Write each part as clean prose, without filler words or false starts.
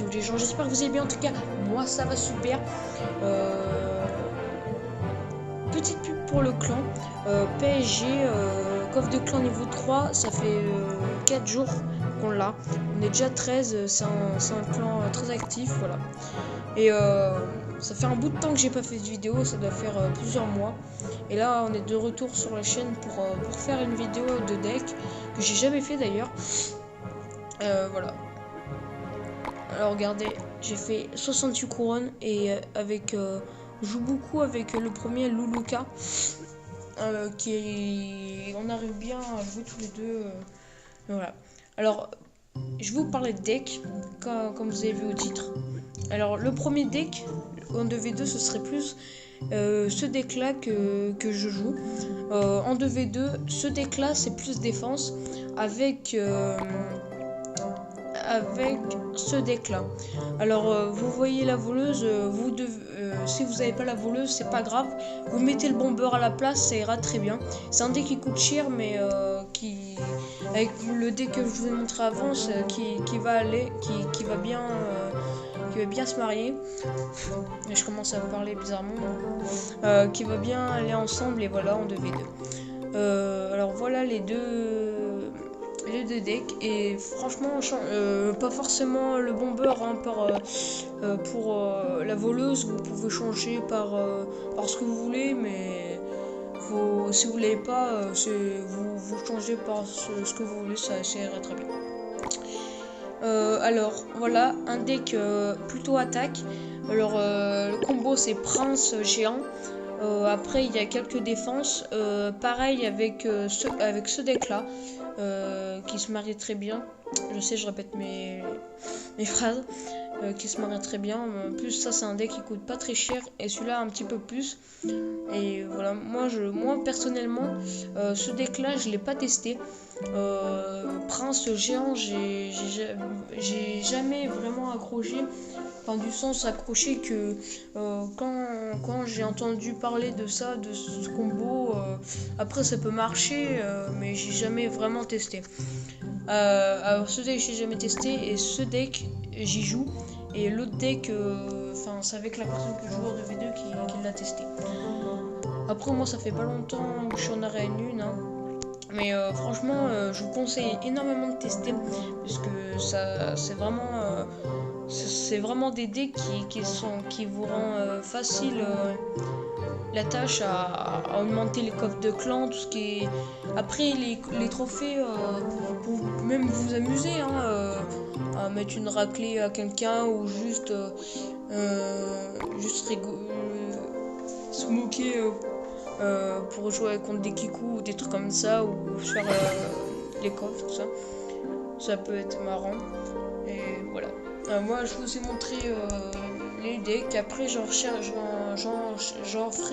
salut les gens, j'espère que vous allez bien. En tout cas, moi ça va super. Petite pub pour le clan PSG, coffre de clan niveau 3, ça fait 4 jours qu'on l'a. On est déjà 13, c'est un clan très actif, voilà. Et ça fait un bout de temps que j'ai pas fait de vidéo, ça doit faire plusieurs mois. Et là on est de retour sur la chaîne pour faire une vidéo de deck que j'ai jamais fait d'ailleurs. Voilà. Alors regardez, j'ai fait 68 couronnes et avec je joue beaucoup avec le premier Luluka on arrive bien à jouer tous les deux. Voilà. Alors je vais vous parler de deck comme vous avez vu au titre. Alors le premier deck en 2v2 ce serait plus ce deck là que je joue. En 2v2 ce deck là c'est plus défense avec ce deck là. Alors vous voyez la voleuse, si vous n'avez pas la voleuse c'est pas grave, vous mettez le bomber à la place, ça ira très bien. C'est un deck qui coûte cher mais avec le deck que je vous ai montré avant qui va bien se marier. Je commence à parler bizarrement, qui va bien aller ensemble et voilà en 2v2. Alors voilà les deux decks et franchement pas forcément le bomber pour la voleuse, vous pouvez changer par ce que vous voulez, mais si vous l'avez pas vous changez par ce que vous voulez, ça ira très bien. Alors voilà un deck plutôt attaque. Alors le combo c'est prince géant. Après il y a quelques défenses, pareil avec ce deck là qui se marie très bien. Je sais, je répète mes phrases, qui se marie très bien. En plus ça c'est un deck qui coûte pas très cher et celui-là un petit peu plus. Et voilà, moi personnellement ce deck là je l'ai pas testé. Prince géant j'ai jamais vraiment accroché. Enfin, du sens accroché que quand j'ai entendu parler de ça, de ce combo, après ça peut marcher, mais j'ai jamais vraiment testé. Alors ce deck j'ai jamais testé et ce deck j'y joue, et l'autre deck, enfin c'est avec la personne que je joue en 2v2 qui l'a testé. Après moi ça fait pas longtemps que je suis en arène 1, hein. Mais franchement je vous conseille énormément de tester parce que ça c'est vraiment des decks qui vous rend facile la tâche à augmenter les coffres de clan, tout ce qui est après les trophées, pour même vous amuser, hein, à mettre une raclée à quelqu'un ou juste se moquer pour jouer contre des kikou ou des trucs comme ça, ou faire les coffres, tout ça. Ça peut être marrant. Et voilà. Moi je vous ai montré les decks. Après j'en ferai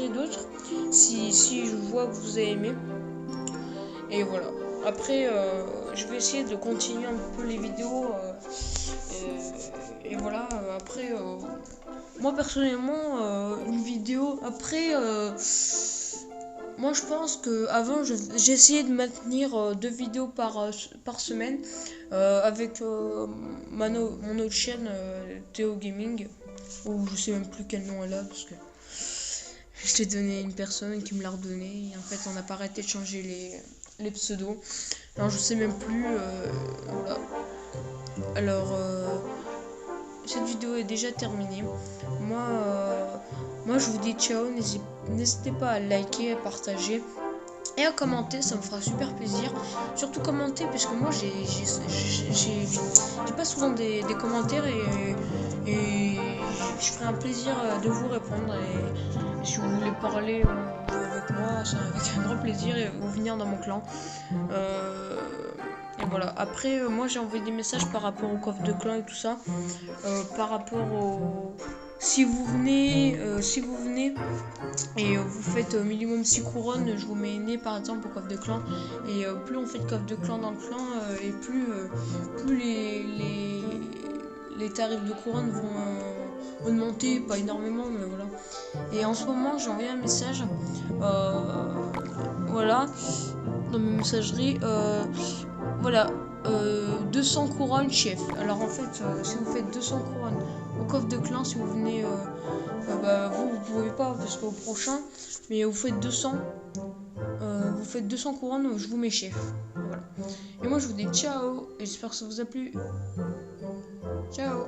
d'autres si je vois que vous avez aimé. Et voilà. Après je vais essayer de continuer un peu les vidéos. Et voilà. Après moi personnellement une vidéo après moi je pense que avant j'ai essayé de maintenir 2 vidéos par semaine avec mon autre chaîne Théo Gaming, ou je sais même plus quel nom elle a parce que je l'ai donné à une personne qui me l'a redonné et en fait on n'a pas arrêté de changer les pseudos. Alors je sais même plus, voilà. Alors cette vidéo est déjà terminée. Moi je vous dis ciao, n'hésitez pas à liker, à partager et à commenter, ça me fera super plaisir. Surtout commenter, puisque moi j'ai pas souvent des commentaires, et je ferai un plaisir de vous répondre. Et si vous voulez parler avec moi, c'est avec un grand plaisir, et vous venir dans mon clan. Et voilà. Après moi j'ai envoyé des messages par rapport au coffre de clan et tout ça, par rapport au si vous venez et vous faites minimum 6 couronnes, je vous mets né par exemple au coffre de clan. Et plus on fait de coffre de clan dans le clan, et plus les tarifs de couronne vont augmenter, pas énormément mais voilà. Et en ce moment j'ai envoyé un message voilà dans mes messageries, voilà, 200 couronnes chef. Alors en fait, si vous faites 200 couronnes au coffre de clan, si vous venez, vous pouvez pas parce qu'au prochain, mais vous faites 200 couronnes, je vous mets chef. Voilà. Et moi je vous dis ciao, et j'espère que ça vous a plu. Ciao.